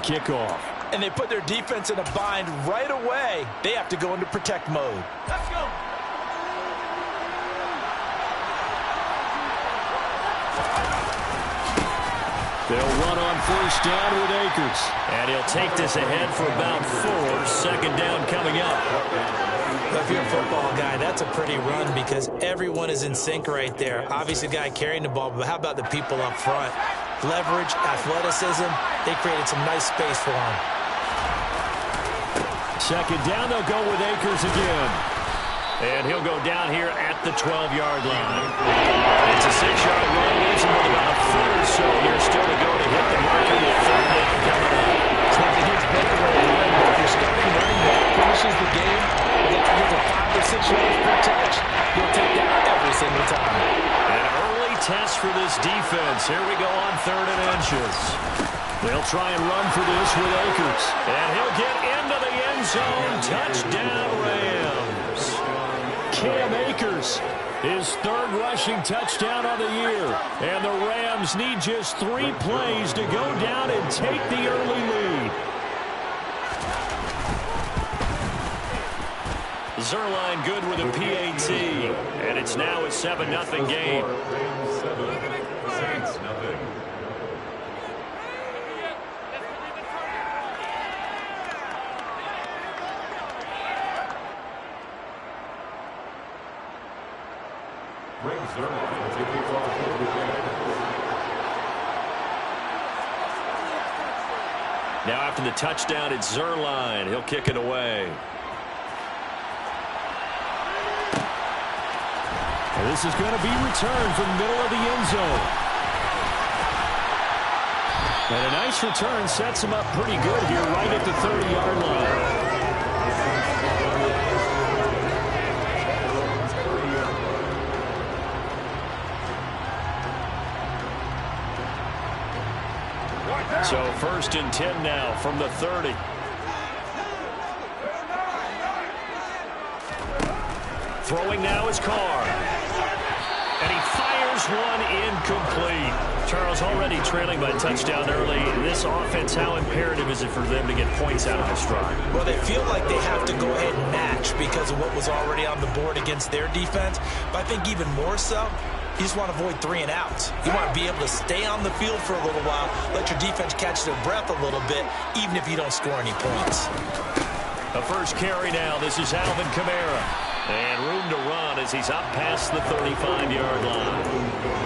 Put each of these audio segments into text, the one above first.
kickoff. And they put their defense in a bind right away. They have to go into protect mode. Let's go. They'll run on first down with Akers. And he'll take this ahead for about 4. Second down coming up. If you're a football guy, that's a pretty run because everyone is in sync right there. Obviously, the guy carrying the ball, but how about the people up front? Leverage, athleticism, they created some nice space for him. Second down, they'll go with Akers again. And he'll go down here at the 12-yard line. It's a 6-yard run, leaves him with about a foot or so here still to go to hit the marker with 3rd down coming up. It's like it gets better when if your starting running back finishes the game, you have to give it 5 or 6 yards per touch. You'll take that every single time. An early test for this defense. Here we go on 3rd and inches. They'll try and run for this with Akers. And he'll get into the end zone. Touchdown, Rams. Cam Akers, his 3rd rushing touchdown of the year. And the Rams need just 3 plays to go down and take the early lead. Zuerlein good with a PAT. And it's now a 7-0 game. Now after the touchdown, it's Zuerlein. He'll kick it away. And this is going to be returned from the middle of the end zone. And a nice return sets him up pretty good here right at the 30-yard line. So 1st and 10 now from the 30. Throwing now is Carr. And he fires one incomplete. Charles already trailing by touchdown early. This offense, how imperative is it for them to get points out of this drive? Well, they feel like they have to go ahead and match because of what was already on the board against their defense. But I think even more so, you just want to avoid 3 and outs. You want to be able to stay on the field for a little while, let your defense catch their breath a little bit, even if you don't score any points. A first carry now. This is Alvin Kamara. And room to run as he's up past the 35-yard line.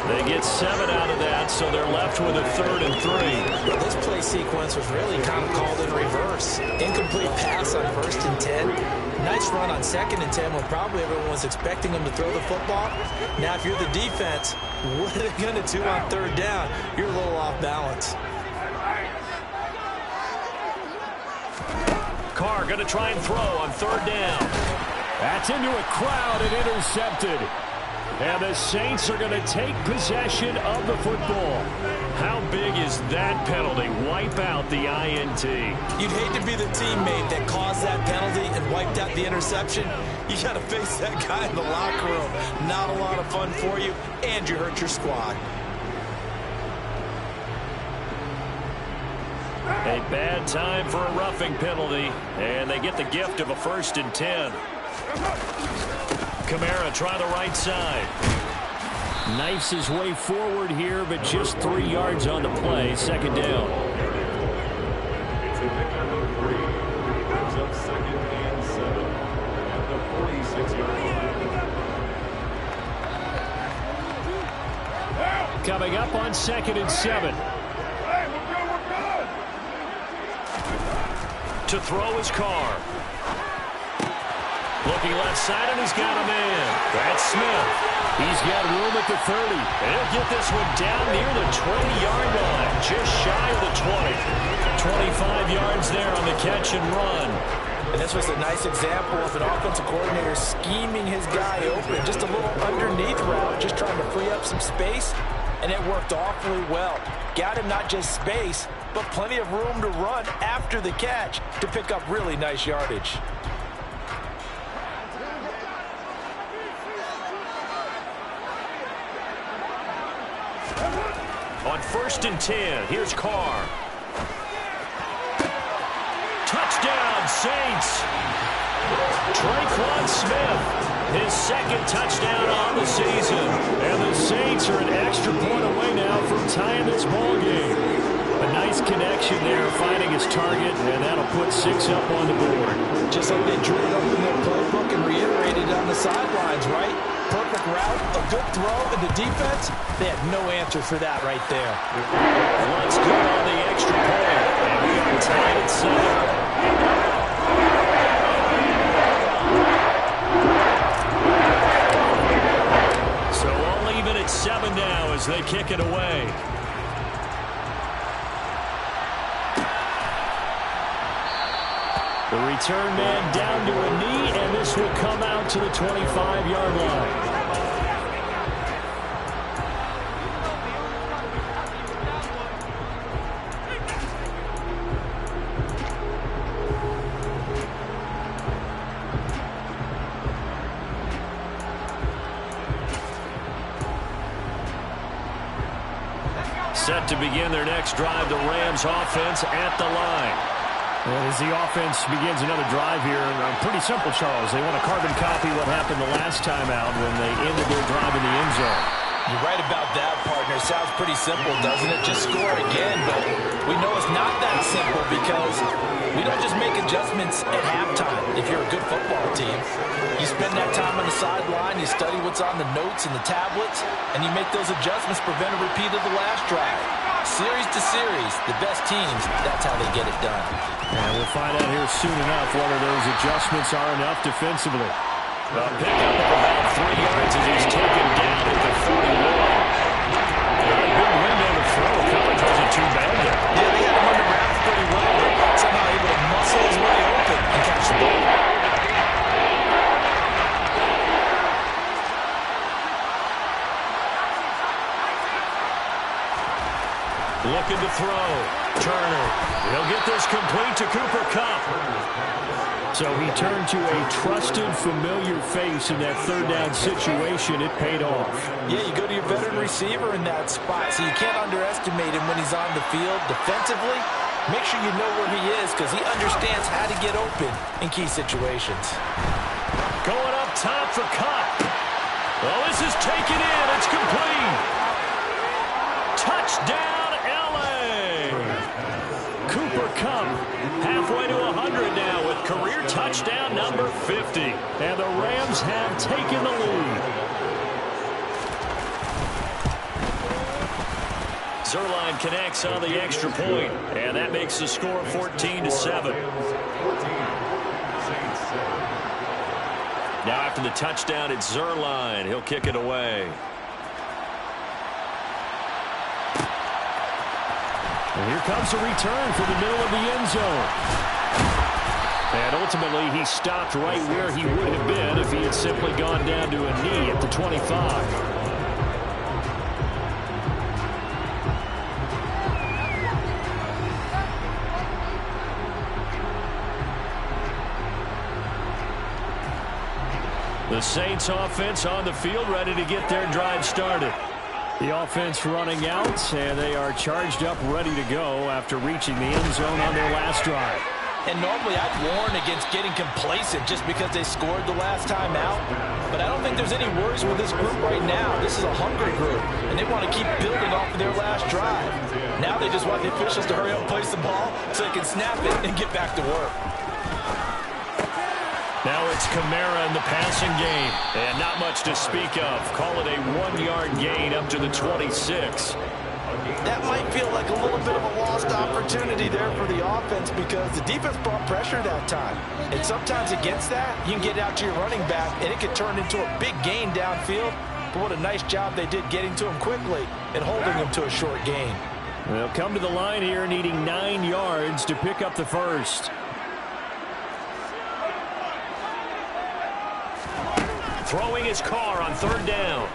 They get 7 out of that, so they're left with a 3rd and 3. Well, this play sequence was really kind of called in reverse. Incomplete pass on 1st and 10. Nice run on 2nd and 10 when probably everyone was expecting him to throw the football. Now, if you're the defense, what are they going to do on 3rd down? You're a little off balance. Carr going to try and throw on 3rd down. That's into a crowd and intercepted. And the Saints are going to take possession of the football. How big is that penalty? Wipe out the INT. You'd hate to be the teammate that caused that penalty and wiped out the interception. You got to face that guy in the locker room. Not a lot of fun for you, and you hurt your squad. A bad time for a roughing penalty, and they get the gift of a 1st and 10. Kamara try the right side. Knifes his way forward here, but just 3 yards on the play. 2nd down. It's a pick on number 3. He brings up 2nd and 7 at the 46-yard line. Coming up on 2nd and 7. To throw his Carr. Looking left side, and he's got a man. That's Smith. He's got room at the 30. And he'll get this one down near the 20-yard line, just shy of the 20. 25 yards there on the catch and run. And this was a nice example of an offensive coordinator scheming his guy open. Just a little underneath route, just trying to free up some space. And it worked awfully well. Got him not just space, but plenty of room to run after the catch to pick up really nice yardage. On 1st and 10, here's Carr. Touchdown, Saints. Tre'Quan Smith, his second touchdown on the season. And the Saints are an extra point away now from tying this ball game. A nice connection there, finding his target, and that'll put 6 up on the board. Just like they drew it up in their playbook and reiterated on the sidelines, right? Perfect route, a good throw, and the defense, they had no answer for that right there. Let's go on the extra point, and we are tied at 7. So all even at 7 now as they kick it away. The return man down to a knee, and this will come out to the 25-yard line. Set to begin their next drive, the Rams offense at the line. As the offense begins another drive here, pretty simple, Charles. They want to carbon copy what happened the last time out when they ended their drive in the end zone. You're right about that, partner. Sounds pretty simple, doesn't it? Just score again, but we know it's not that simple because we don't just make adjustments at halftime if you're a good football team. You spend that time on the sideline, you study what's on the notes and the tablets, and you make those adjustments, prevent a repeat of the last drive. Series to series, the best teams, that's how they get it done. And we'll find out here soon enough whether those adjustments are enough defensively. A pickup of about 3 yards as he's taken down at the 41. A big window to throw. Coverage wasn't too bad there. Yeah, they got him under wraps pretty well, but somehow able to muscle his way open and catch the ball. Looking to throw. Turner. He'll get this complete to Cooper Kupp. So he turned to a trusted, familiar face in that third down situation. It paid off. Yeah, you go to your veteran receiver in that spot, so you can't underestimate him when he's on the field. Defensively, make sure you know where he is because he understands how to get open in key situations. Going up top for Kupp. Well, this is taken in. It's complete. Touchdown, L.A. Cooper Kupp halfway to 100 now with career touchdown number 50. And the Rams have taken the lead. Zuerlein connects on the extra point, and that makes the score 14-7. Now after the touchdown, it's Zuerlein. He'll kick it away. And here comes a return from the middle of the end zone. And ultimately, he stopped right where he would have been if he had simply gone down to a knee at the 25. The Saints offense on the field, ready to get their drive started. The offense running out, and they are charged up, ready to go after reaching the end zone on their last drive. And normally I'd warn against getting complacent just because they scored the last time out. But I don't think there's any worries with this group right now. This is a hungry group, and they want to keep building off of their last drive. Now they just want the officials to hurry up and place the ball so they can snap it and get back to work. Now it's Kamara in the passing game, and not much to speak of. Call it a 1-yard gain up to the 26. That might feel like a little bit of a lost opportunity there for the offense because the defense brought pressure that time. And sometimes against that, you can get out to your running back, and it could turn into a big gain downfield. But what a nice job they did getting to him quickly and holding him to a short gain. They'll come to the line here needing 9 yards to pick up the first. Throwing his car on third down.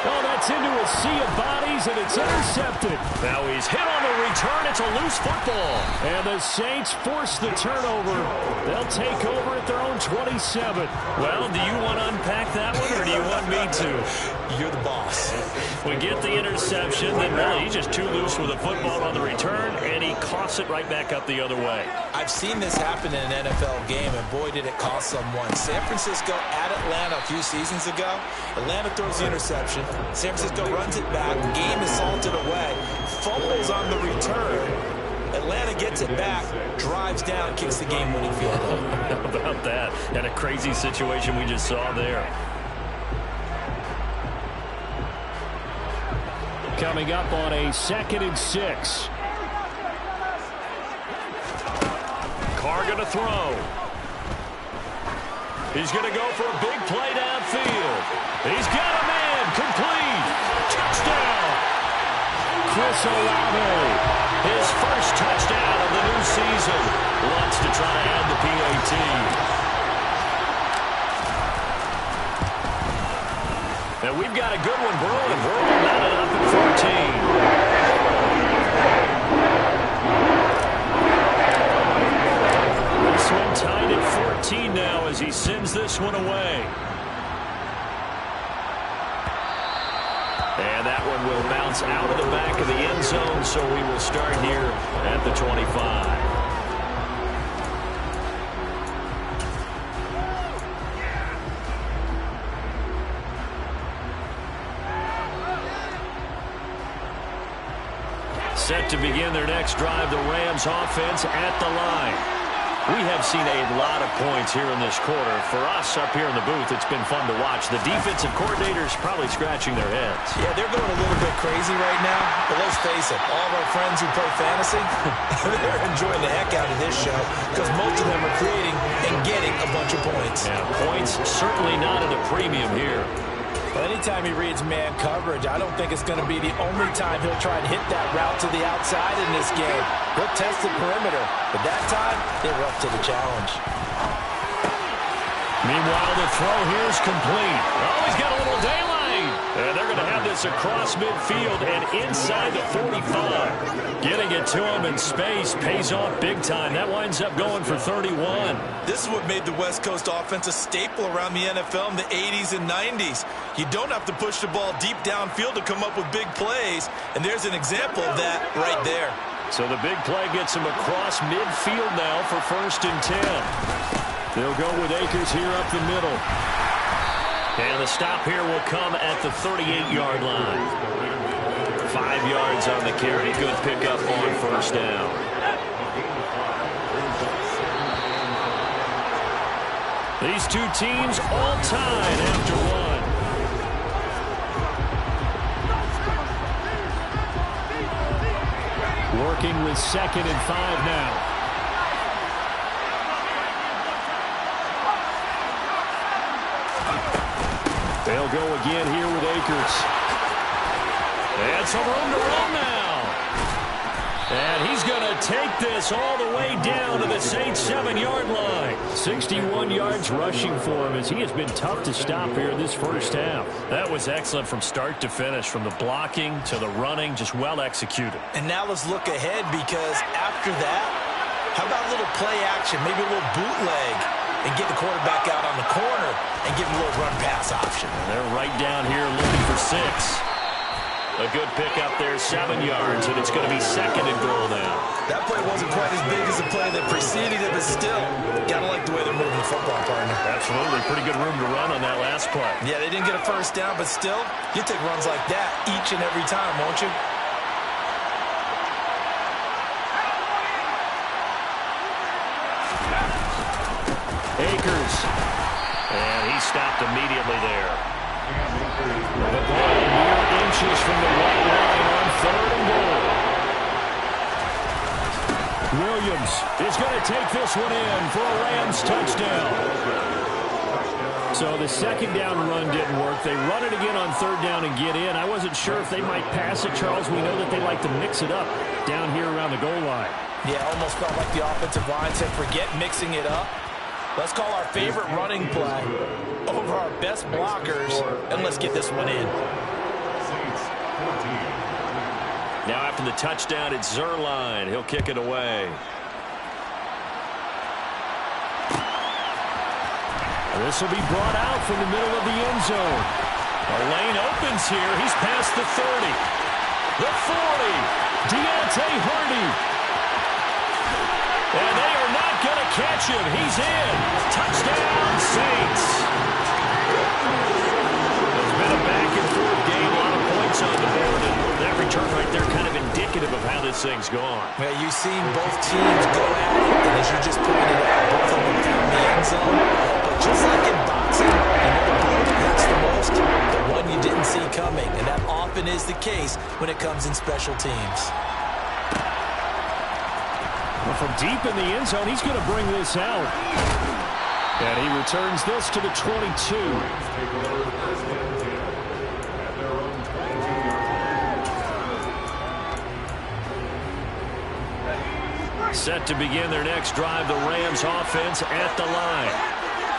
Oh, that's into a sea of bodies, and it's intercepted. Now he's hit on the return. It's a loose football. And the Saints force the turnover. They'll take over at their own 27. Well, do you want to unpack that one, or do you want me to? You're the boss. We get the interception, then really he's just too loose with the football on the return, and he coughs it right back up the other way. I've seen this happen in an NFL game, and boy, did it cost someone. San Francisco at Atlanta a few seasons ago. Atlanta throws the interception. San Francisco runs it back. Game is salted away. Fumbles on the return. Atlanta gets it back, drives down, kicks the game-winning field goal. How about that? And a crazy situation we just saw there. Coming up on a 2nd and 6. Carr going to throw. He's going to go for a big play downfield. He's got him in. Complete. Touchdown. Chris Olave. His first touchdown of the new season. Wants to try to add the PAT. And we've got a good one brewing. We're mounted up at 14. This one tied at 14 now as he sends this one away. And that one will bounce out of the back of the end zone, so we will start here at the 25. Set to begin their next drive, the Rams offense at the line. We have seen a lot of points here in this quarter. For us up here in the booth, it's been fun to watch. The defensive coordinators probably scratching their heads. Yeah, they're going a little bit crazy right now. But let's face it, all of our friends who play fantasy, they're enjoying the heck out of this show because most of them are creating and getting a bunch of points. Yeah, points certainly not at a premium here. Well, anytime he reads man coverage, I don't think it's going to be the only time he'll try and hit that route to the outside in this game. He'll test the perimeter, but that time, they were up to the challenge. Meanwhile, the throw here is complete. Oh, he's got a little daylight. And they're going to have this across midfield and inside the 45. Getting it to him in space pays off big time. That winds up going for 31. This is what made the West Coast offense a staple around the NFL in the 80s and 90s. You don't have to push the ball deep downfield to come up with big plays, and there's an example of that right there. So the big play gets him across midfield now for 1st and 10. They'll go with Akers here up the middle. And the stop here will come at the 38-yard line. 5 yards on the carry. Good pickup on 1st down. These two teams all tied after one. Working with 2nd and 5 now. They'll go again here with Akers. And some room to run now. And he's going to take this all the way down to the Saints' 7-yard line. 61 yards rushing for him as he has been tough to stop here in this first half. That was excellent from start to finish, from the blocking to the running, just well executed. And now let's look ahead because after that, how about a little play action, maybe a little bootleg, and get the quarterback out on the corner and give him a little run-pass option. And they're right down here looking for 6. A good pickup there, 7 yards, and it's going to be 2nd and goal now. That play wasn't quite as big as the play that preceded it, but still, gotta like the way they're moving the football, partner. Absolutely, pretty good room to run on that last play. Yeah, they didn't get a 1st down, but still, you take runs like that each and every time, won't you? Akers. And he stopped immediately there. The ball mere inches from the white line on 3rd and goal. Williams is going to take this one in for a Rams touchdown. So the 2nd down run didn't work. They run it again on 3rd down and get in. I wasn't sure if they might pass it, Charles. We know that they like to mix it up down here around the goal line. Yeah, almost felt like the offensive line said, forget mixing it up. Let's call our favorite running play over our best blockers, and let's get this one in. Now after the touchdown, it's Zuerlein. He'll kick it away. This will be brought out from the middle of the end zone. A lane opens here. He's past the 30. The 40. Deontay Hardy. And they are catch him. He's in. Touchdown, Saints. It's been a back-and-forth game. A lot of points on the board. And that return right there kind of indicative of how this thing's gone. Well, you've seen both teams go at it. And as you just pointed out, both of them found the end zone. But just like in boxing, you know the bullet that hurts the most? The one you didn't see coming. And that often is the case when it comes in special teams. Well, from deep in the end zone, he's going to bring this out. And he returns this to the 22. Set to begin their next drive, the Rams offense at the line.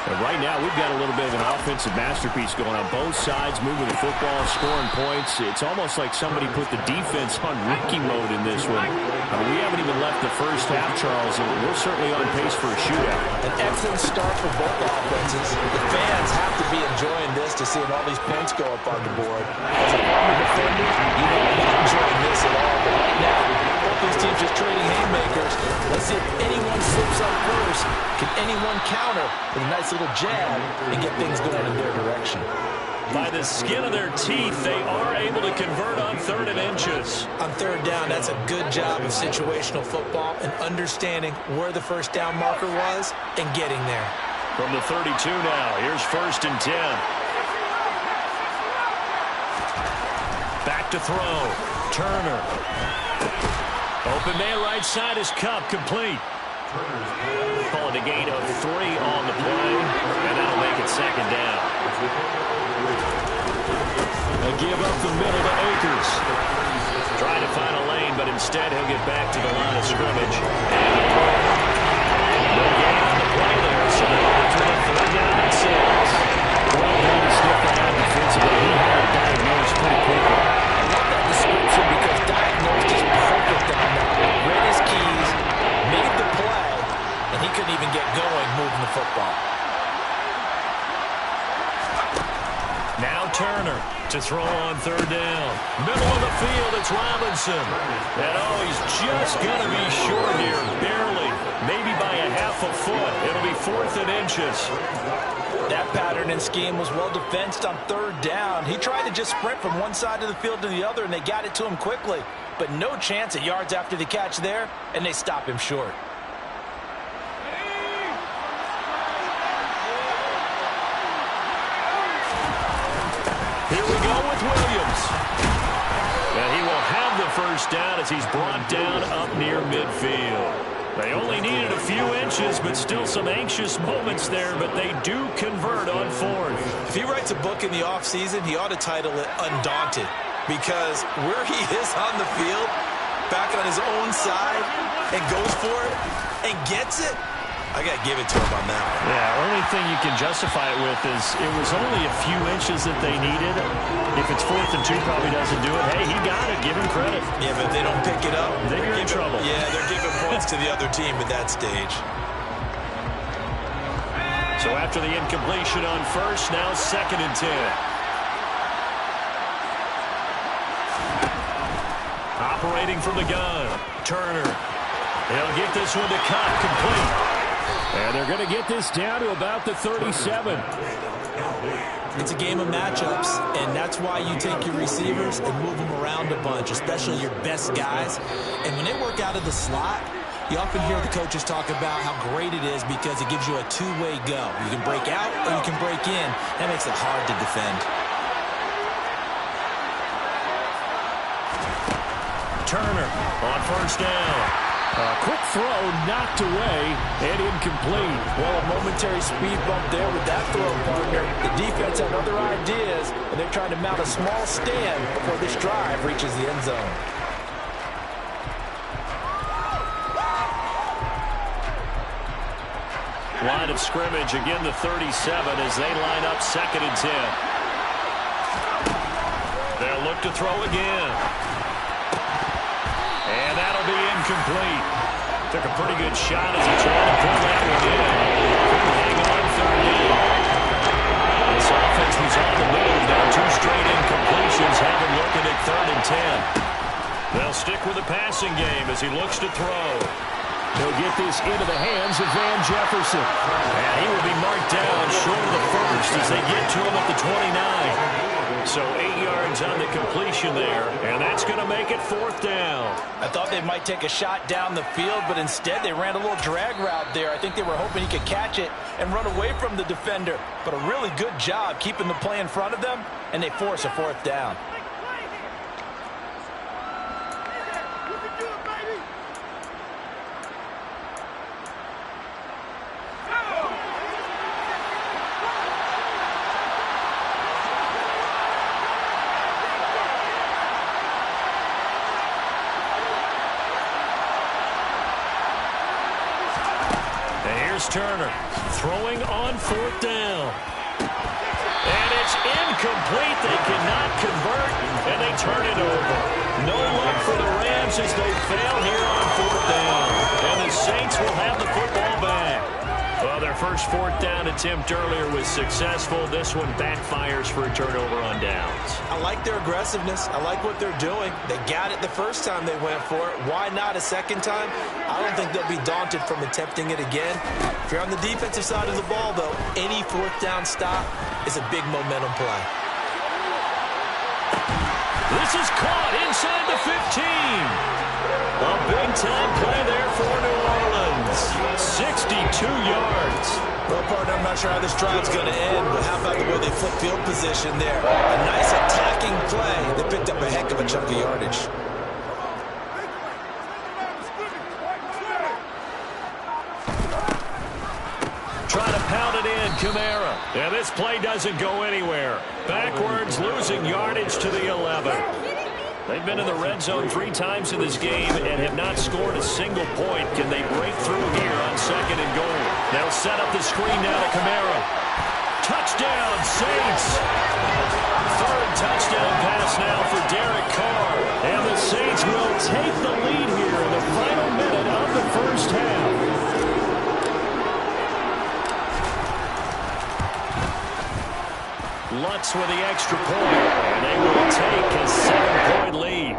And right now, we've got a little bit of an offensive masterpiece going on. Both sides moving the football, scoring points. It's almost like somebody put the defense on rookie mode in this one. We haven't even left the first half, Charles, and we're certainly on pace for a shootout. An excellent start for both offenses. The fans have to be enjoying this to seeing all these points go up on the board. As a former defender, you know I'm not enjoying this at all. But right now, both these teams just trading haymakers. Let's see if anyone slips up first. Can anyone counter with a nice little jab and get things going in their direction? By the skin of their teeth, they are able to convert on 3rd and inches. On 3rd down, that's a good job of situational football and understanding where the first down marker was and getting there. From the 32 now, here's 1st and 10. Back to throw. Turner. Open man right side is Kupp, complete. Calling a gain of 3 on the play, and that'll make it 2nd down. A give up the middle to Akers. Trying to find a lane, but instead he'll get back to the line of scrimmage. And no gain on the play there, so they're after the 3rd down and 6. Well, maybe stiff that out defensively. He had it diagnosed pretty quickly. I love that description because diagnosed is perfect on that. Read his keys, made the play, and he couldn't even get going moving the football. Now Turner to throw on 3rd down. Middle of the field, it's Robinson. And he's just going to be short here, barely. Maybe by a half a foot. It'll be 4th and inches. That pattern and scheme was well defensed on 3rd down. He tried to just sprint from one side of the field to the other, and they got it to him quickly. But no chance at yards after the catch there, and they stop him short. Here we go with Williams. And he will have the first down as he's brought down up near midfield. They only needed a few inches, but still some anxious moments there, but they do convert on 4th. If he writes a book in the offseason, he ought to title it Undaunted, because where he is on the field, back on his own side, and goes for it, and gets it, I got to give it to him on that one. Yeah, only thing you can justify it with is it was only a few inches that they needed. If it's 4th and 2, probably doesn't do it. Hey, he got it. Give him credit. Yeah, but if they don't pick it up, they're in trouble. Yeah, they're giving points to the other team at that stage. So after the incompletion on 1st, now 2nd and 10. Operating from the gun, Turner. He'll get this one to Kupp, complete. And they're going to get this down to about the 37. It's a game of matchups, and that's why you take your receivers and move them around a bunch, especially your best guys. And when they work out of the slot, you often hear the coaches talk about how great it is because it gives you a two-way go. You can break out or you can break in. That makes it hard to defend. Turner on 1st down. A quick throw knocked away and incomplete. Well, a momentary speed bump there with that throw, partner. The defense had other ideas, and they're trying to mount a small stand before this drive reaches the end zone. Line of scrimmage, again the 37 as they line up 2nd and 10. They'll look to throw again. And that'll be incomplete. Took a pretty good shot as he tried to pull that one in. Couldn't hang on 3rd down. This offense was on the move. Now 2 straight incompletions have him looking at 3rd and 10. They'll stick with the passing game as he looks to throw. He'll get this into the hands of Van Jefferson. And he will be marked down short of the first as they get to him at the 29. So 8 yards on the completion there, and that's going to make it 4th down. I thought they might take a shot down the field, but instead they ran a little drag route there. I think they were hoping he could catch it and run away from the defender. But a really good job keeping the play in front of them, and they force a 4th down. Turner throwing on 4th down. And it's incomplete. They cannot convert, and they turn it over. No luck for the Rams as they fail here on 4th down. And the Saints will have the football back. Well, their first 4th down attempt earlier was successful. This one backfires for a turnover on downs. I like their aggressiveness. I like what they're doing. They got it the first time they went for it. Why not a second time? I don't think they'll be daunted from attempting it again. If you're on the defensive side of the ball, though, any 4th down stop is a big momentum play. This is caught inside the 15. A big-time play there for New Orleans. 62 yards. Well, partner, I'm not sure how this drive's going to end, but how about the way they flip field position there? A nice attacking play that picked up a heck of a chunk of yardage. Try to pound it in, Kamara. And this play doesn't go anywhere. Backwards, losing yardage to the 11. They've been in the red zone 3 times in this game and have not scored a single point. Can they break through here on 2nd and goal? They'll set up the screen now to Kamara. Touchdown, Saints. 3rd touchdown pass now for Derek Carr. And the Saints will take the lead here in the final minute of the first half. Lutz with the extra point, and they will take a 7-point lead.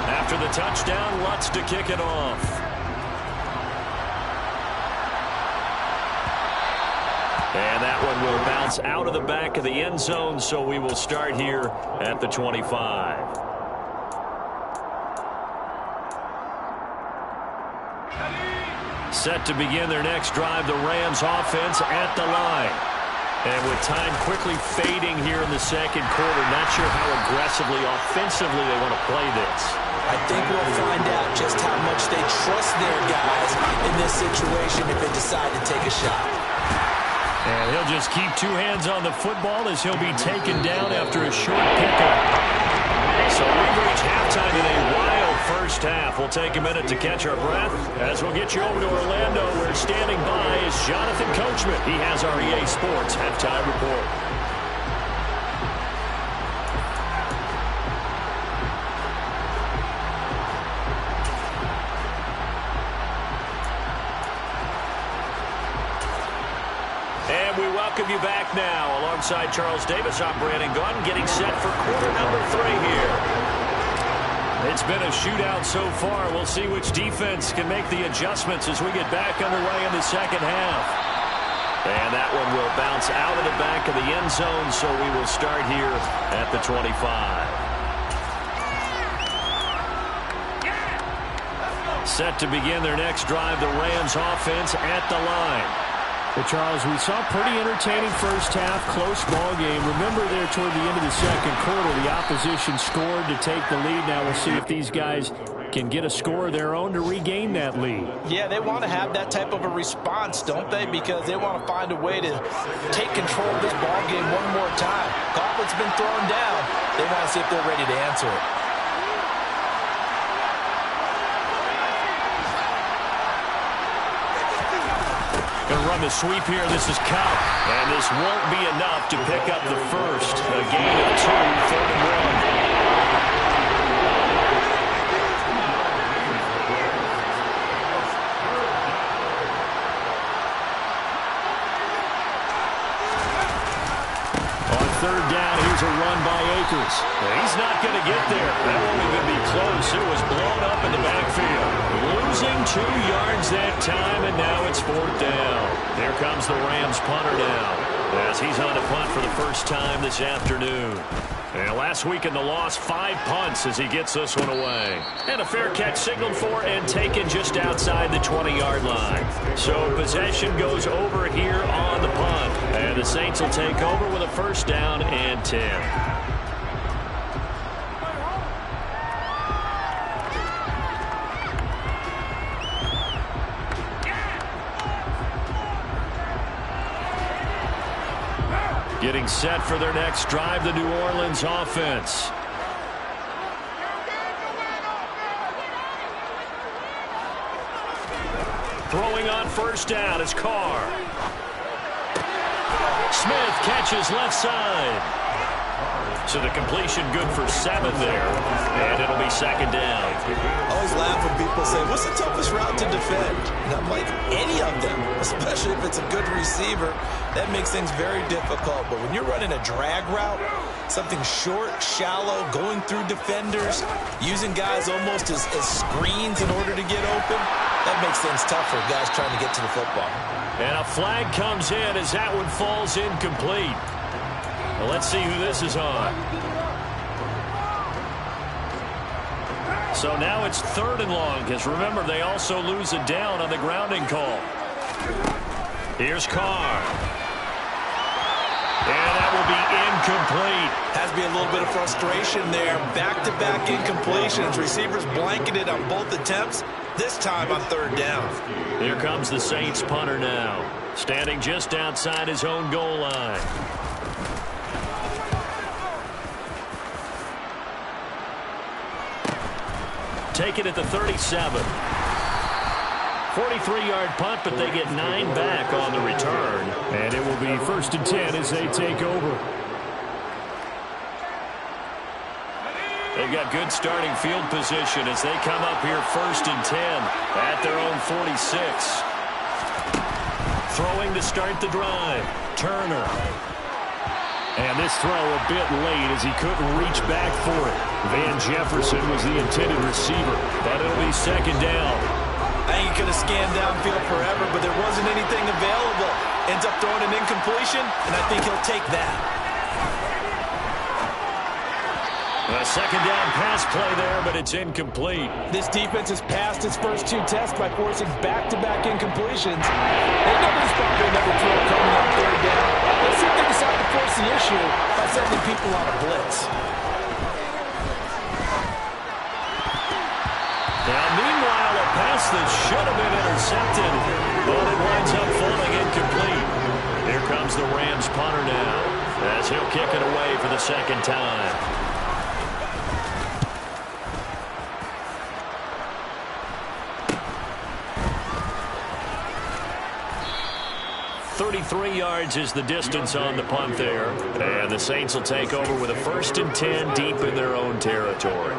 After the touchdown, Lutz to kick it off. And that one will bounce out of the back of the end zone, so we will start here at the 25. Set to begin their next drive, the Rams offense at the line. And with time quickly fading here in the 2nd quarter, not sure how aggressively, offensively they want to play this. I think we'll find out just how much they trust their guys in this situation if they decide to take a shot. And he'll just keep 2 hands on the football as he'll be taken down after a short pickup. So we reach halftime in a wild first half. We'll take a minute to catch our breath as we'll get you over to Orlando, where standing by is Jonathan Coachman. He has our EA Sports halftime report. And we welcome you back now. Alongside Charles Davis, I'm Brandon Gunn, getting set for quarter number 3 here. It's been a shootout so far. We'll see which defense can make the adjustments as we get back underway in the 2nd half. And that one will bounce out of the back of the end zone, so we will start here at the 25. Set to begin their next drive, the Rams offense at the line. Well, Charles, we saw a pretty entertaining first half, close ball game. Remember there toward the end of the 2nd quarter, the opposition scored to take the lead. Now we'll see if these guys can get a score of their own to regain that lead. Yeah, they want to have that type of a response, don't they? Because they want to find a way to take control of this ball game one more time. Gauntlet's been thrown down. They want to see if they're ready to answer it. Going to run the sweep here. This is Cobb. And this won't be enough to pick up the first. A gain of 2, 3rd and 1. third down. Here's a run by Akers. He's not going to get there. That won't even be close. It was blown up in the backfield. Losing 2 yards that time, and now it's 4th down. Here comes the Rams punter now, as he's on a punt for the first time this afternoon. And last week in the loss, 5 punts as he gets this one away. And a fair catch signaled for and taken just outside the 20-yard line. So possession goes over here on the punt. And the Saints will take over with a 1st down and 10. Getting set for their next drive, the New Orleans offense. Throwing on 1st down is Carr. Smith catches left side. So the completion good for 7 there. And it'll be 2nd down. I always laugh when people say, what's the toughest route to defend? And I'm like, any of them, especially if it's a good receiver. That makes things very difficult. But when you're running a drag route, something short, shallow, going through defenders, using guys almost as screens in order to get open, that makes things tough for guys trying to get to the football. And a flag comes in as that one falls incomplete. Well, let's see who this is on. So now it's 3rd and long, because remember, they also lose a down on the grounding call. Here's Carr. And that will be incomplete. Has to be a little bit of frustration there. Back-to-back incompletions. Receivers blanketed on both attempts, this time on 3rd down. Here comes the Saints punter now, standing just outside his own goal line. Take it at the 37. 43-yard punt, but they get 9 back on the return. And it will be 1st and 10 as they take over. They've got good starting field position as they come up here 1st and 10 at their own 46. Throwing to start the drive, Turner. And this throw a bit late as he couldn't reach back for it. Van Jefferson was the intended receiver, but it'll be 2nd down. I think he could have scanned downfield forever, but there wasn't anything available. Ends up throwing an incompletion, and I think he'll take that. A 2nd down pass play there, but it's incomplete. This defense has passed its first 2 tests by forcing back-to-back incompletions. They know there's probably another throw coming on 3rd down. Let's see if they decide to force the issue by sending people on a blitz. Now, meanwhile, a pass that should have been intercepted, but it winds up falling incomplete. Here comes the Rams punter now, as he'll kick it away for the 2nd time. 33 yards is the distance on the punt there. And the Saints will take over with a 1st and 10 deep in their own territory.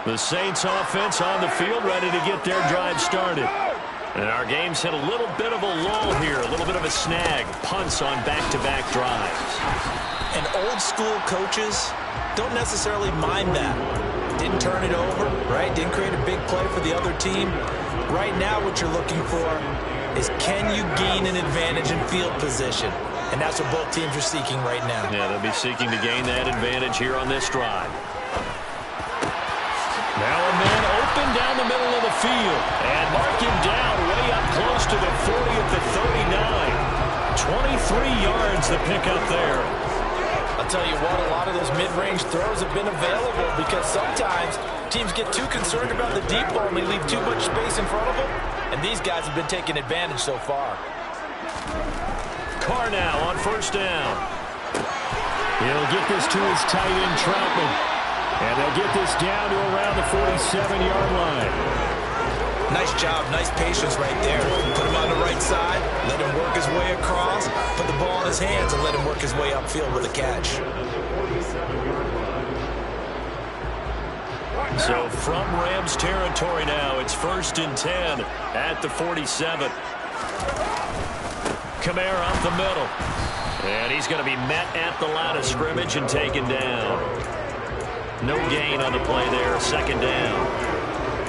The Saints offense on the field ready to get their drive started. And our game's hit a little bit of a lull here, a little bit of a snag. Punts on back-to-back drives. And old school coaches don't necessarily mind that. Didn't turn it over, right? Didn't create a big play for the other team. Right now what you're looking for is, can you gain an advantage in field position? And that's what both teams are seeking right now. Yeah, they'll be seeking to gain that advantage here on this drive. Now a man open down the middle of the field. And mark him down way up close to the 40 at the 39. 23 yards the pickup there. I'll tell you what, a lot of those mid-range throws have been available because sometimes teams get too concerned about the deep ball and they leave too much space in front of them. And these guys have been taking advantage so far. Carr now on 1st down. He'll get this to his tight end, Troutman. And they'll get this down to around the 47-yard line. Nice job, nice patience right there. Put him on the right side, let him work his way across, put the ball in his hands, and let him work his way upfield with a catch. So from Rams territory now, it's 1st and 10 at the 47. Kamara up the middle. And he's going to be met at the line of scrimmage and taken down. No gain on the play there, second down.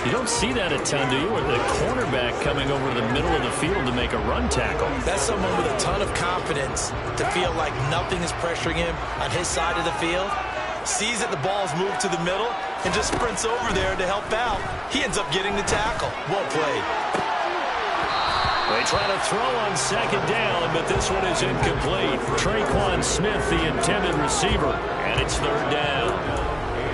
You don't see that a ton, do you? With the cornerback coming over to the middle of the field to make a run tackle. That's someone with a ton of confidence to feel like nothing is pressuring him on his side of the field. Sees that the ball's moved to the middle and just sprints over there to help out. He ends up getting the tackle. Well played. They try to throw on second down, but this one is incomplete. Traquan Smith, the intended receiver, and it's third down.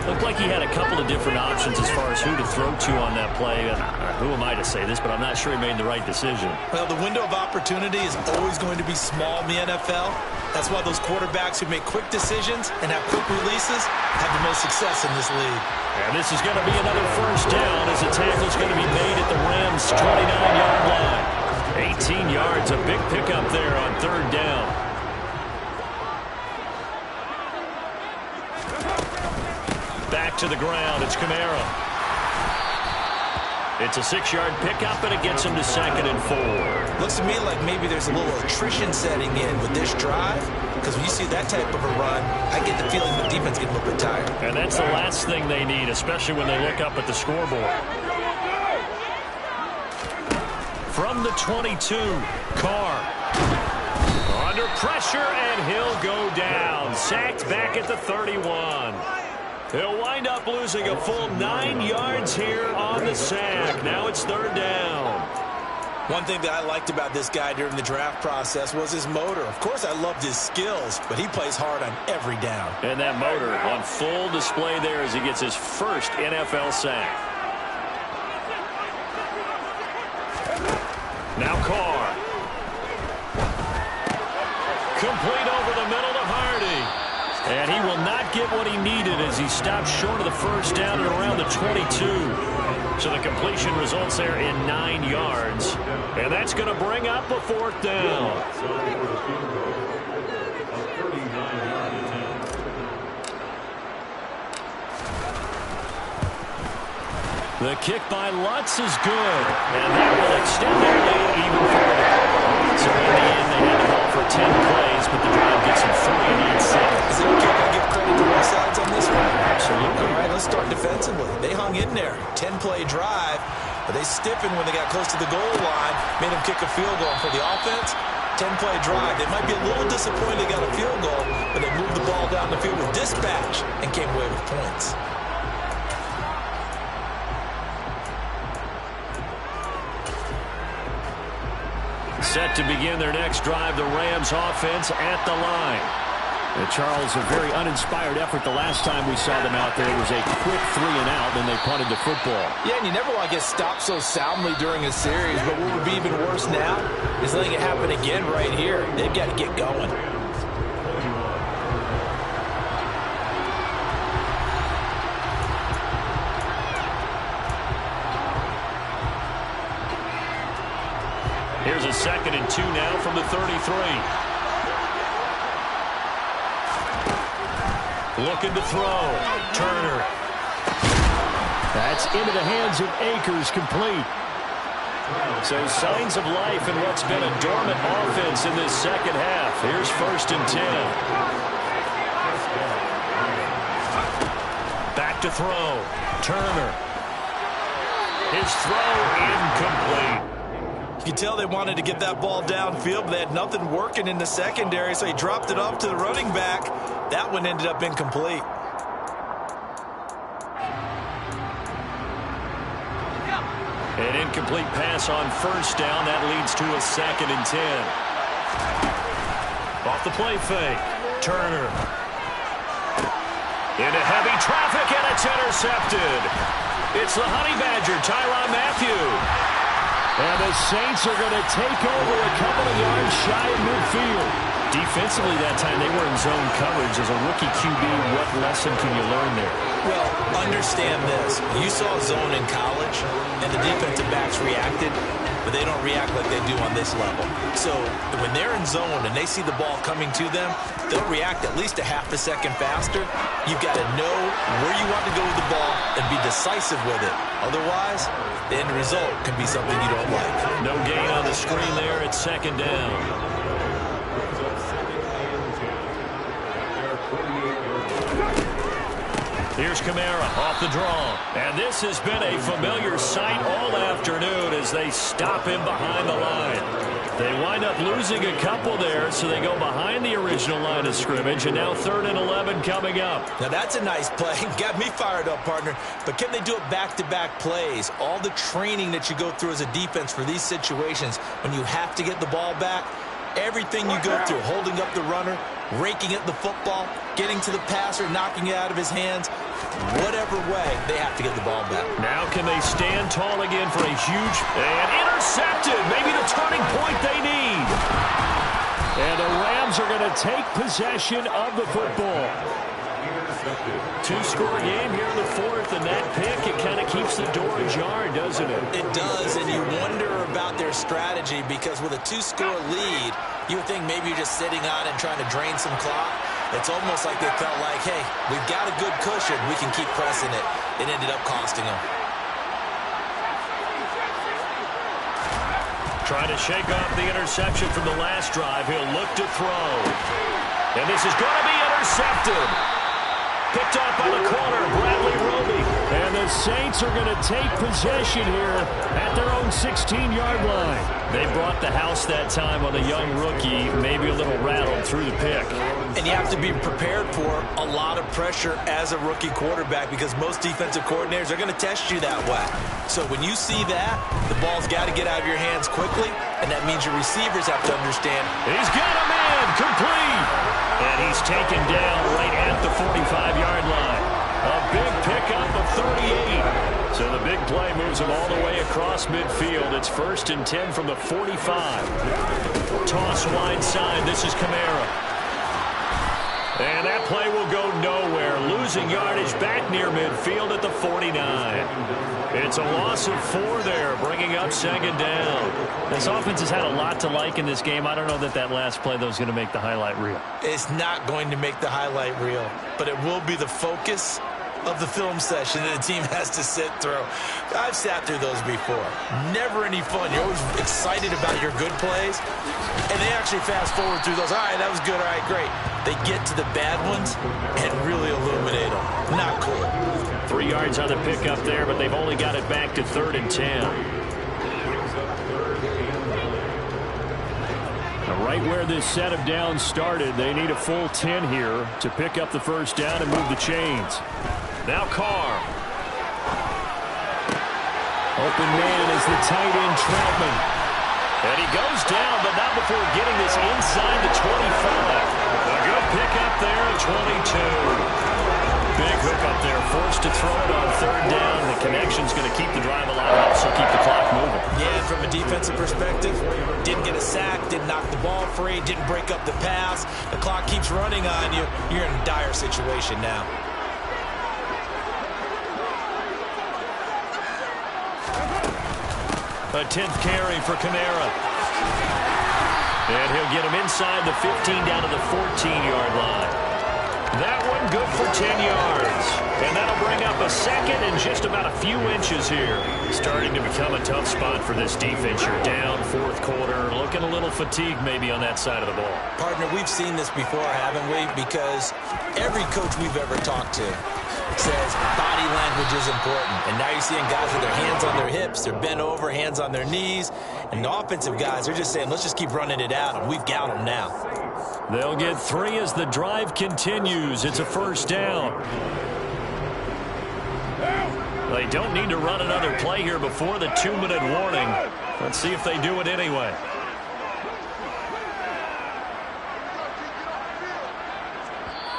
Looked like he had a couple of different options as far as who to throw to on that play. And who am I to say this, but I'm not sure he made the right decision. Well, the window of opportunity is always going to be small in the NFL. That's why those quarterbacks who make quick decisions and have quick releases have the most success in this league. And this is going to be another first down as the tackle is going to be made at the Rams' 29-yard line. 18 yards, a big pickup there on third down. Back to the ground, it's Kamara. It's a 6-yard pickup, and it gets him to 2nd and 4. Looks to me like maybe there's a little attrition setting in with this drive, because when you see that type of a run, I get the feeling the defense getting a little bit tired. And that's the last thing they need, especially when they look up at the scoreboard. From the 22, Carr. Under pressure, and he'll go down. Sacked back at the 31. He'll wind up losing a full 9 yards here on the sack. Now it's third down. One thing that I liked about this guy during the draft process was his motor. Of course, I loved his skills, but he plays hard on every down. And that motor on full display there as he gets his first NFL sack. Now Carr. Complete over the middle to Hardy. And he will not get what he needed as he stopped short of the first down at around the 22. So the completion results there in 9 yards. And that's going to bring up a fourth down. The kick by Lutz is good. And that will extend their lead even further. So in the end, they had the ball for 10 plays, but the drive gets them 3 and needs 7. Is it okay to give credit to both sides on this one? Absolutely. All right, let's start defensively. They hung in there. 10-play drive, but they stiffened when they got close to the goal line, made them kick a field goal. For the offense, 10-play drive. They might be a little disappointed they got a field goal, but they moved the ball down the field with dispatch and came away with points. Set to begin their next drive, the Rams offense at the line. And Charles, a very uninspired effort the last time we saw them out there. It was a quick 3 and out, and they punted the football. Yeah, and you never want to get stopped so soundly during a series, but what would be even worse now is letting it happen again right here. They've got to get going. Here's a 2nd and 2 now from the 33. Looking to throw. Turner. That's into the hands of Akers, complete. So signs of life in what's been a dormant offense in this second half. Here's 1st and 10. Back to throw. Turner. His throw incomplete. You can tell they wanted to get that ball downfield, but they had nothing working in the secondary, so he dropped it off to the running back. That one ended up incomplete. An incomplete pass on first down. That leads to a 2nd and 10. Off the play fake. Turner. Into heavy traffic, and it's intercepted. It's the Honey Badger, Tyrann Mathieu. And the Saints are going to take over a couple of yards shy of midfield. Defensively that time, they were in zone coverage. As a rookie QB, what lesson can you learn there? Well, understand this. You saw zone in college, and the defensive backs reacted, but they don't react like they do on this level. So when they're in zone and they see the ball coming to them, they'll react at least a half a second faster. You've got to know where you want to go with the ball and be decisive with it. Otherwise, the end result can be something you don't like. No gain on the screen there. It's second down. Brings up second and 10. Their 48-yard line. Here's Kamara off the draw. And this has been a familiar sight all afternoon as they stop him behind the line. They wind up losing a couple there, so they go behind the original line of scrimmage, and now 3rd and 11 coming up. Now that's a nice play. Got me fired up, partner. But can they do it back-to-back plays? All the training that you go through as a defense for these situations, when you have to get the ball back, everything you go through, holding up the runner, raking at the football, getting to the passer, knocking it out of his hands, whatever way, they have to get the ball back. Now can they stand tall again for a huge... And intercepted! Maybe the turning point they need. And the Rams are going to take possession of the football. Two-score game here in the 4th, and that pick, it kind of keeps the door ajar, doesn't it? It does, and you wonder about their strategy because with a 2-score lead, you would think maybe you're just sitting on it and trying to drain some clock. It's almost like they felt like, hey, we've got a good cushion. We can keep pressing it. It ended up costing them. Trying to shake off the interception from the last drive. He'll look to throw. And this is going to be intercepted. Picked off by the corner, Bradley Roby. And the Saints are going to take possession here at their own 16-yard line. They brought the house that time on a young rookie, maybe a little rattled through the pick. And you have to be prepared for a lot of pressure as a rookie quarterback because most defensive coordinators are going to test you that way. So when you see that, the ball's got to get out of your hands quickly, and that means your receivers have to understand. He's got a man, complete. And he's taken down right at the 45-yard line. A big pickup of 38. So the big play moves him all the way across midfield. It's 1st and 10 from the 45. Toss wide side. This is Kamara. And that play will go nowhere. Losing yardage back near midfield at the 49. It's a loss of 4 there, bringing up 2nd down. This offense has had a lot to like in this game. I don't know that last play, though, is going to make the highlight reel. It's not going to make the highlight reel, but it will be the focus of the film session that the team has to sit through. I've sat through those before. Never any fun. You're always excited about your good plays, and they actually fast forward through those. All right, that was good. All right, great. They get to the bad ones and really illuminate them. Not cool. 3 yards on the pickup there, but they've only got it back to 3rd and 10. Now, right where this set of downs started, they need a full 10 here to pick up the 1st down and move the chains. Now Carr. Open man is the tight end Troutman. And he goes down, but not before getting this inside the 25. A good pickup there at 22. Big hook up there, forced to throw it on 3rd down. The connection's going to keep the drive alive, also keep the clock moving. Yeah, and from a defensive perspective, didn't get a sack, didn't knock the ball free, didn't break up the pass. The clock keeps running on you. You're in a dire situation now. A 10th carry for Kamara. And he'll get him inside the 15 down to the 14-yard line. That one good for 10 yards. And that'll bring up a 2nd and just about a few inches here. Starting to become a tough spot for this defense. You're down 4th quarter, looking a little fatigued maybe on that side of the ball. Partner, we've seen this before, haven't we? Because every coach we've ever talked to says body language is important. And now you're seeing guys with their hands on their hips, they're bent over, hands on their knees. And the offensive guys are just saying, let's just keep running it out, and we've got them now. They'll get 3 as the drive continues. It's a 1st down. They don't need to run another play here before the 2-minute warning. Let's see if they do it anyway.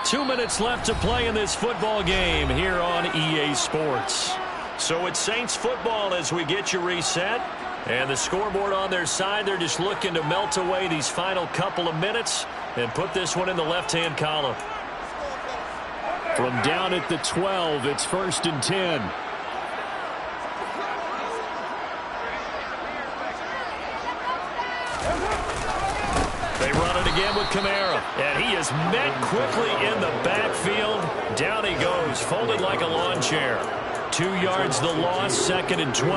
Two minutes left to play in this football game here on EA Sports. So it's Saints football as we get you reset. And the scoreboard on their side, they're just looking to melt away these final couple of minutes and put this one in the left-hand column. From down at the 12, it's 1st and 10. They run it again with Kamara. And he is met quickly in the backfield. Down he goes, folded like a lawn chair. 2 yards the loss, 2nd and 12.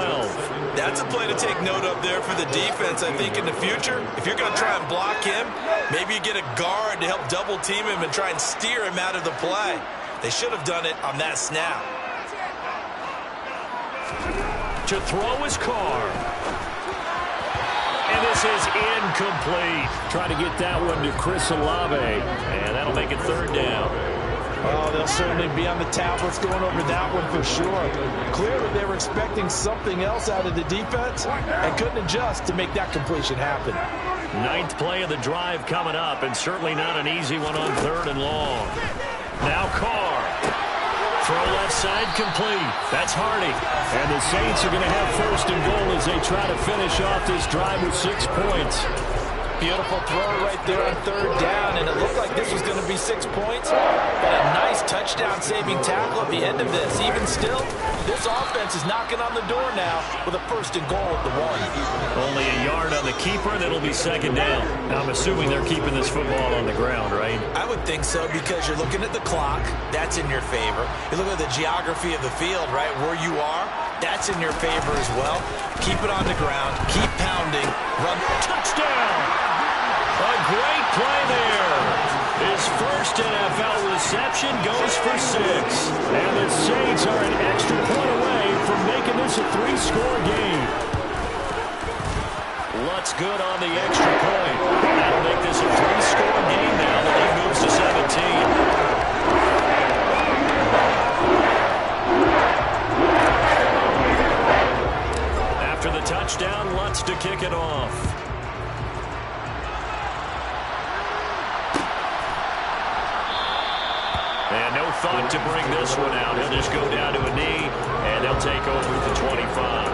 That's a play to take note of there for the defense. I think in the future, if you're going to try and block him, maybe you get a guard to help double team him and try and steer him out of the play. They should have done it on that snap. To throw his Carr. And this is incomplete. Trying to get that one to Chris Olave. And that'll make it 3rd down. Oh, they'll certainly be on the tablets going over that one for sure. Clearly, they were expecting something else out of the defense and couldn't adjust to make that completion happen. 9th play of the drive coming up, and certainly not an easy one on 3rd and long. Now Carr. Throw left side complete. That's Hardy. And the Saints are going to have 1st and goal as they try to finish off this drive with 6 points. Beautiful throw right there on 3rd down, and it looked like this was going to be 6 points. But a nice touchdown-saving tackle at the end of this. Even still, this offense is knocking on the door now with a 1st and goal at the 1. Only a yard on the keeper, and it'll be 2nd down. Now, I'm assuming they're keeping this football on the ground, right? I would think so, because you're looking at the clock. That's in your favor. You look at the geography of the field, right, where you are. That's in your favor as well. Keep it on the ground. Keep pounding. Run. Touchdown! A great play there. His first NFL reception goes for 6. And the Saints are an extra point away from making this a 3-score game. Lutz good on the extra point. That'll make this a 3-score game now. The lead moves to 17. After the touchdown, Lutz to kick it off. And no thought to bring this one out. He'll just go down to a knee, and they'll take over at the 25.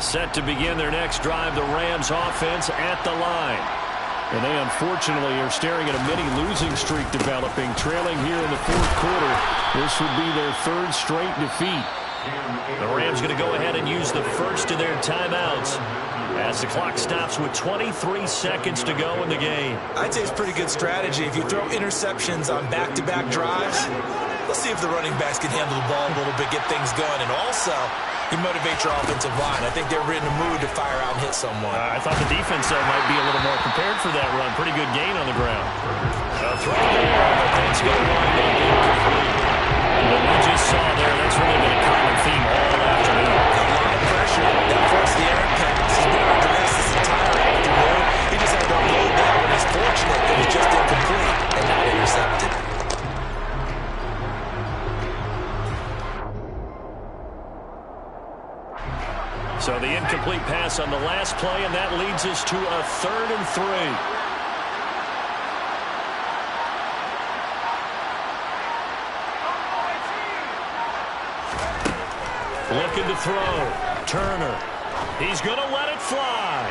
Set to begin their next drive, the Rams offense at the line. And they unfortunately are staring at a mini losing streak developing, trailing here in the 4th quarter. This would be their 3rd straight defeat. The Rams going to go ahead and use the first of their timeouts as the clock stops with 23 seconds to go in the game. I'd say it's pretty good strategy. If you throw interceptions on back-to-back drives, let's see if the running backs can handle the ball a little bit, get things going, and also you motivate your offensive line. I think they're in the mood to fire out and hit someone. I thought the defense might be a little more prepared for that run. Pretty good gain on the ground. A throw there, but that's going to wind up incomplete. What we just saw there, that's really been a common theme all afternoon. A lot of pressure. That forced the errant pass. He's been on grass this entire afternoon. He just had to unload that one. He's fortunate that it's just incomplete and not intercepted. So the incomplete pass on the last play, and that leads us to a 3rd and 3. Looking to throw. Turner. He's going to let it fly.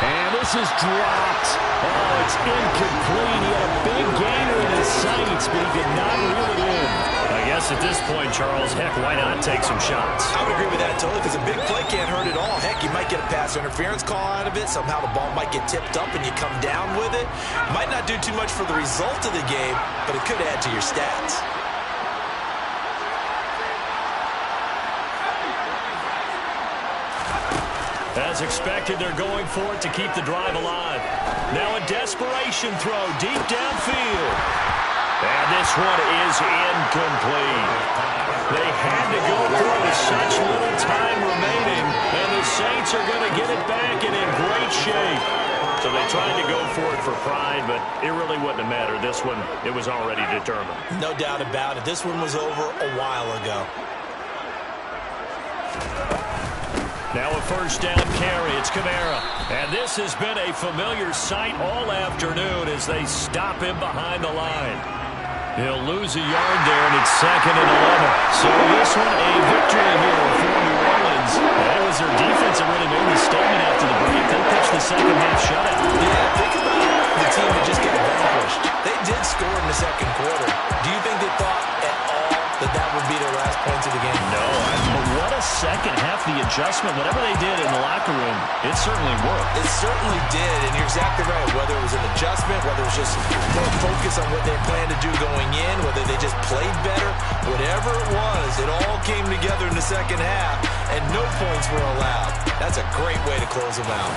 And this is dropped. Oh, it's incomplete. He had a big gainer in his sights, but he did not reel it in. I guess at this point, Charles, heck, why not take some shots? I would agree with that totally, because a big play can't hurt at all. Heck, you might get a pass interference call out of it. Somehow the ball might get tipped up and you come down with it. Might not do too much for the result of the game, but it could add to your stats. As expected, they're going for it to keep the drive alive. Now a desperation throw deep downfield. And this one is incomplete. They had to go for it with such little time remaining, and the Saints are going to get it back and in great shape. So they tried to go for it for pride, but it really wouldn't have mattered. This one, it was already determined. No doubt about it. This one was over a while ago. Now a 1st down carry. It's Kamara. And this has been a familiar sight all afternoon as they stop him behind the line. He'll lose a yard there, and it's 2nd and 11. So this one a victory here for New Orleans. That was their defense that really made the statement after the break. They pitched the second half shutout. Yeah, think about the team that just got vanquished. They did score in the second second half, the adjustment, whatever they did in the locker room, it certainly worked. It certainly did, and you're exactly right. Whether it was an adjustment, whether it was just more focus on what they planned to do going in, whether they just played better, whatever it was, it all came together in the second half, and no points were allowed. That's a great way to close them out.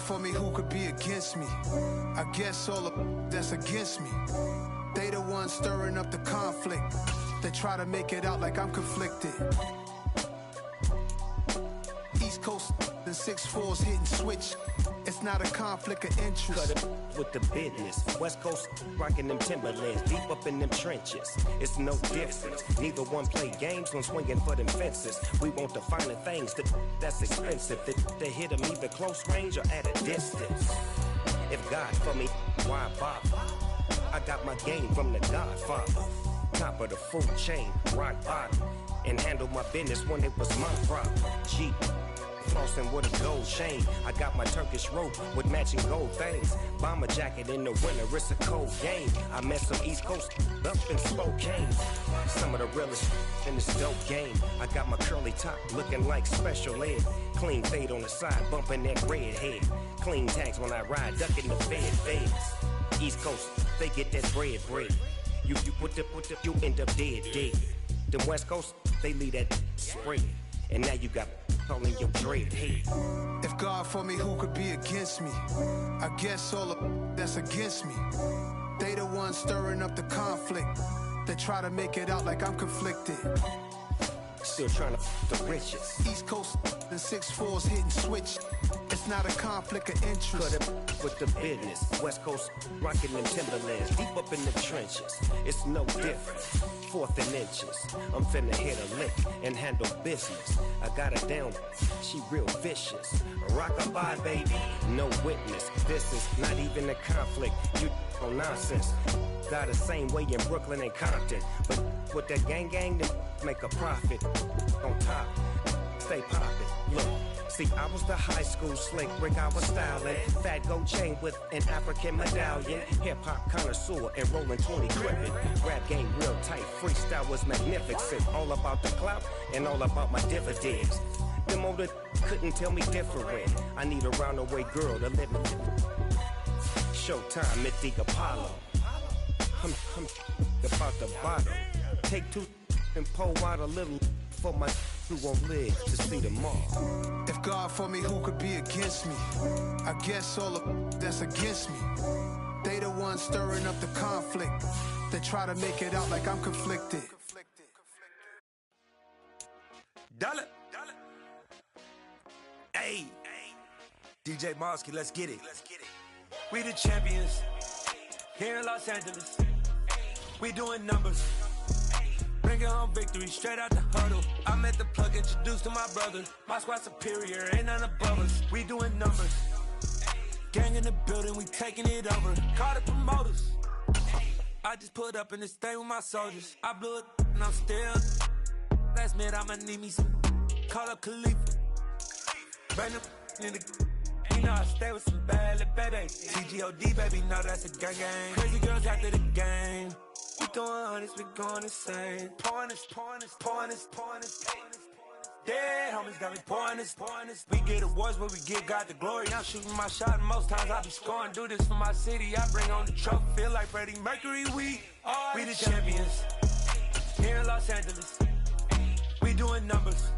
For me, who could be against me? I guess all of that's against me. They the ones stirring up the conflict. They try to make it out like I'm conflicted. East Coast and 6'4's hitting switch. It's not a conflict of interest. Cut it with the business. West Coast rocking them Timberlands, deep up in them trenches. It's no difference. Neither one play games when swinging for them fences. We want the finer things that's expensive. They hit them either close range or at a distance. If God for me, why bother? I got my game from the Godfather. Top of the food chain, rock bottom. And handle my business when it was my problem. Jeep. Flossing with a gold chain. I got my Turkish rope with matching gold things. Bomber jacket in the winter, it's a cold game. I met some East Coast up in Spokane. Some of the realest in this dope game. I got my curly top looking like special ed. Clean fade on the side, bumping that red head. Clean tags when I ride, ducking the feds. East Coast, they get that bread. You you end up dead. Them West Coast, they leave that spread. And now you got calling your dread head. If God for me, who could be against me? I guess all of that's against me. They the ones stirring up the conflict. They try to make it out like I'm conflicted. Still trying to the riches. East Coast and 6'4's hitting switch. It's not a conflict of interest. Cut it with the business. West Coast rocking them Timberlands, deep up in the trenches. It's no different. 4th and inches. I'm finna hit a lick and handle business. I got her down, she real vicious. Rock-a-bye, baby, no witness. This is not even a conflict. You on nonsense. Got the same way in Brooklyn and Compton. But with that gang, them make a profit. On top, stay poppin'. Look. See, I was the high school slick Rick, I was styling. Fat gold chain with an African medallion. Hip-hop connoisseur and rolling 20 gripping. Rap game real tight, freestyle was magnificent. All about the clout and all about my dividends. Them older couldn't tell me different. I need a roundaway girl to live in. Showtime at the Apollo. I'm about the bottom. Take 2 and pull out a little for my who won't live to see tomorrow. If God for me, who could be against me? I guess all of that's against me. They the ones stirring up the conflict. They try to make it out like I'm conflicted. Dollar. Hey. DJ Mosky, let's get it. We the champions here in Los Angeles. We doing numbers. Bringing home victory straight out the huddle. I met the plug, introduced to my brother. My squad superior, ain't none above us. We doing numbers. Gang in the building, we taking it over. Call the promoters. I just put up in this thing with my soldiers. I blew it and I'm still. Last minute, I'ma need me some. Call up Khalifa. Bring them in the. You know I stay with some bad little baby. TGOD, baby, know that's a gang. Crazy girls after the game. We throwing hundreds, we going insane. Pouring this. Dead homies got me pouring this. We get awards, but we give God the glory. I'm shooting my shot, and most times I be scoring. Do this for my city, I bring on the trophy. Feel like Freddie Mercury, we the champions. Here in Los Angeles, we doing numbers.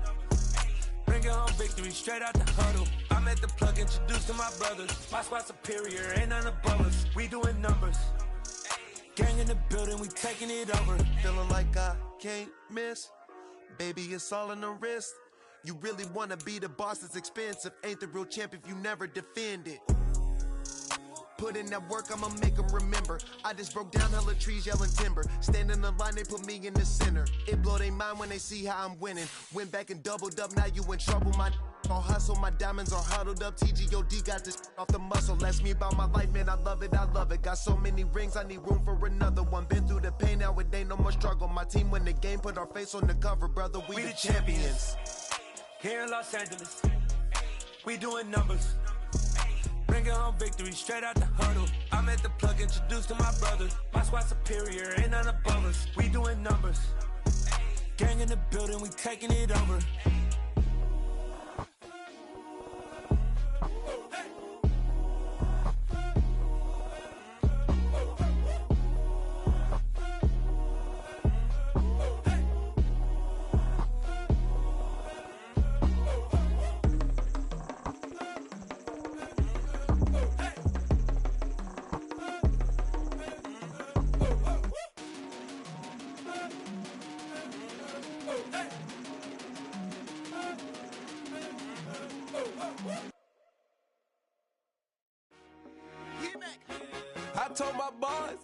Bringing home victory straight out the huddle. I met the plug, introduced to my brothers. My squad superior, ain't none above us. We doing numbers. Gang in the building, we taking it over. Feeling like I can't miss. Baby, it's all in the wrist. You really wanna be the boss, it's expensive. Ain't the real champ if you never defend it. Put in that work, I'ma make them remember. I just broke down hella trees, yelling timber. Stand in the line, they put me in the center. It blow their mind when they see how I'm winning. Went back and doubled up, now you in trouble. My all hustle, my diamonds are huddled up. TGOD got this off the muscle. Ask me about my life, man, I love it. Got so many rings, I need room for another one. Been through the pain, now it ain't no more struggle. My team win the game, put our face on the cover, brother. We the champions. Here in Los Angeles, we doing numbers. Bringing home victory straight out the huddle. I'm at the plug, introduced to my brother. My squad superior, ain't none above us. We doing numbers. Gang in the building, we taking it over. I told my boys,